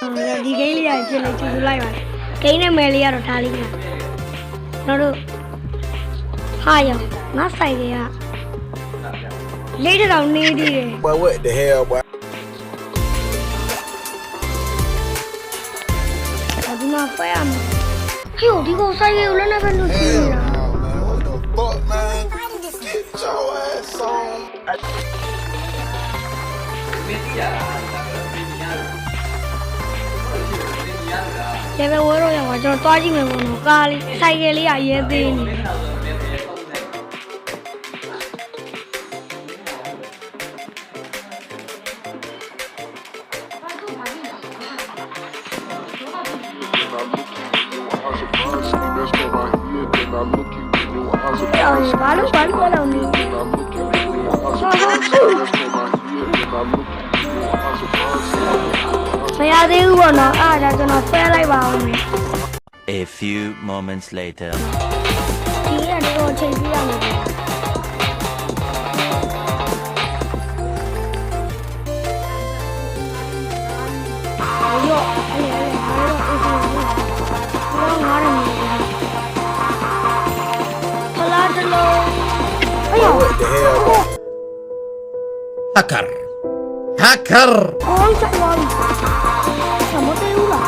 ဒီဂိမ်းလေးရဖြစ်လို့ကျူးလိုက်ပါဂိမ်းနဲ့မယ်လေးကတော့ဒါလေးကကျွန်တော်တို့ဟာရငါဆိုင်ကလေးတောင်နေသေးတယ် Boy, what the hell, boy? ဒီမှာဖဲရမယ်ဟေ့ဒီကောင်ဆိုင်ကိုလည်းနဲ့ပဲလို့ရှိနေတာ What the fuck, man? Get your ass on. လေပဲဝဲတော့ရမှာကျွန်တော်တွားကြည့်မယ်ပေါ့နော်ကားလေးဆိုင်ကလေးကရဲသေးနေဘာလို့လဲနေမရသေးဘူးပေါ့နော်အားဒါကျွန်တော်ဖဲလိုက်ပါဦး A few moments later. ဒီကတော့ချိန်ပြရမယ်ရောအဲ့လေအဲ့တော့အေးစေးဘောငါရမယ်ဖလာတလုံးအေး What the hell, boy? Hacker. Hacker. အော်ဆက်ပါဦးဆမတေးဦးလား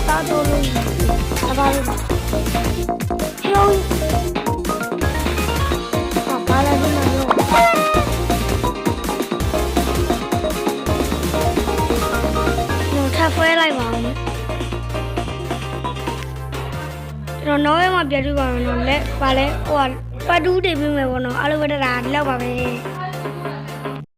တာတော်လို့အပါလို့ကျောင်းဘာလာဒီမှာရောထပ်ဖွဲလိုက်ပါဦးကျွန်တော်နောက်ရက်မှာပြန်ကြည့်ပါမယ်နော်လက်ပါလဲဟိုကပတ်တူးတင်ပေးမယ်ပေါ့နော်အားလုံးပဲတရာဒီလောက်ပါပဲ